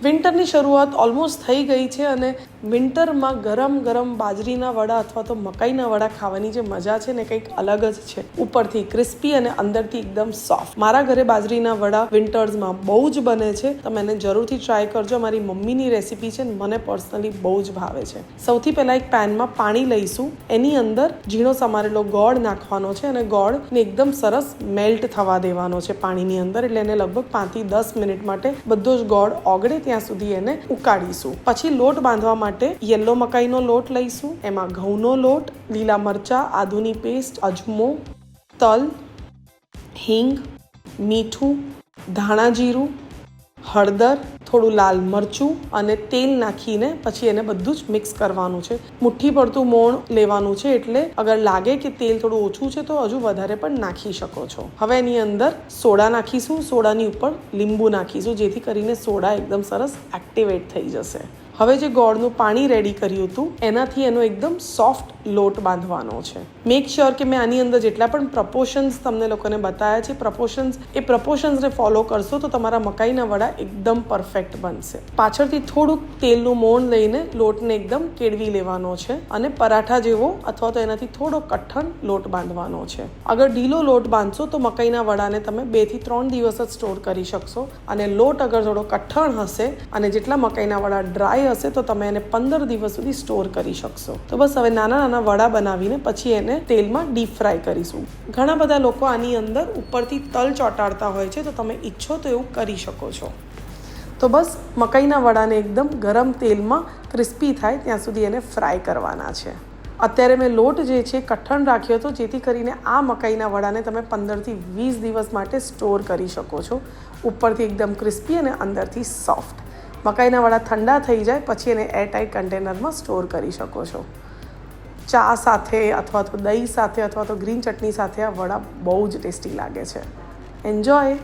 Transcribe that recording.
વિન્ટરની શરૂઆત ઓલમોસ્ટ થઈ ગઈ છે અને વિન્ટરમાં ગરમ ગરમ બાજરીના વડા અથવા તો મકાઈના વડા ખાવાની જે મજા છે ને કંઈક અલગ જ છે. ઉપરથી ક્રિસ્પી અને અંદરથી એકદમ સોફ્ટ. મારા ઘરે બાજરીના વડા વિન્ટર્સમાં બહુ જ બને છે. તમે એને જરૂરથી ટ્રાય કરજો. મારી મમ્મીની રેસીપી છે ને મને પર્સનલી બહુ જ ભાવે છે. સૌથી પહેલાં એક પેનમાં પાણી લઈશું. એની અંદર ઝીણો સમારેલો ગોળ નાખવાનો છે અને ગોળને એકદમ સરસ મેલ્ટ થવા દેવાનો છે પાણીની અંદર. એટલે એને લગભગ 5 થી 10 મિનિટ માટે બધો જ ગોળ ઓગળે ત્યાં સુધી એને ઉકાળીશું. પછી લોટ બાંધવા માટે યલો મકાઈનો લોટ લઈશું. એમાં ઘઉંનો લોટ, લીલા મરચાં, આદુની પેસ્ટ, અજમો, તલ, હિંગ, મીઠું, ધાણા જીરું, હળદર, થોડું લાલ મરચું અને તેલ નાખીને પછી એને બધું જ મિક્સ કરવાનું છે. મુઠ્ઠી પડતું મોણ લેવાનું છે. એટલે અગર લાગે કે તેલ થોડું ઓછું છે તો હજુ વધારે પણ નાખી શકો છો. હવે એની અંદર સોડા નાખીશું. સોડાની ઉપર લીંબુ નાખીશું જેથી કરીને સોડા એકદમ સરસ એક્ટિવેટ થઈ જશે. હવે જે ગોળનું પાણી રેડી કર્યું હતું એનાથી એનો એકદમ સોફ્ટ લોટ બાંધવાનો છે. મેક શ્યોર કે મેં આની અંદર જેટલા પણ પ્રપોર્શન્સ તમને લોકોને બતાવ્યા છે પ્રપોર્શન્સને ફોલો કરશો તો તમારા મકાઈના વડા એકદમ પરફેક્ટ બનશે. પાછળથી થોડુંક તેલનું મોણ લઈને લોટને એકદમ કેળવી લેવાનો છે અને પરાઠા જેવો અથવા તો એનાથી થોડો કઠણ લોટ બાંધવાનો છે. અગર ઢીલો લોટ બાંધશો તો મકાઈના વડાને તમે 2 થી 3 દિવસ જ સ્ટોર કરી શકશો અને લોટ અગર થોડો કઠણ હશે અને જેટલા મકાઈના વડા ડ્રાય હશે તો તમે એને 15 દિવસ સુધી સ્ટોર કરી શકશો. તો બસ હવે નાના નાના વડા બનાવીને પછી એને તેલમાં ડીપ ફ્રાય કરીશું. ઘણા બધા લોકો આની અંદર ઉપરથી તલ ચોંટાડતા હોય છે તો તમે ઈચ્છો તો એવું કરી શકો છો. તો બસ મકાઈના વડાને એકદમ ગરમ તેલમાં ક્રિસ્પી થાય ત્યાં સુધી એને ફ્રાય કરવાના છે. અત્યારે મેં લોટ જે છે કઠણ રાખ્યો હતો જેથી કરીને આ મકાઈના વડાને તમે 15 થી 20 દિવસ માટે સ્ટોર કરી શકો છો. ઉપરથી એકદમ ક્રિસ્પી અને અંદરથી સોફ્ટ. મકાઈના વડા ઠંડા થઈ જાય પછી એને એરટાઇટ કન્ટેનરમાં સ્ટોર કરી શકો છો. ચા સાથે અથવા તો દહીં સાથે અથવા તો ગ્રીન ચટણી સાથે આ વડા બહુ જ ટેસ્ટી લાગે છે. એન્જોય.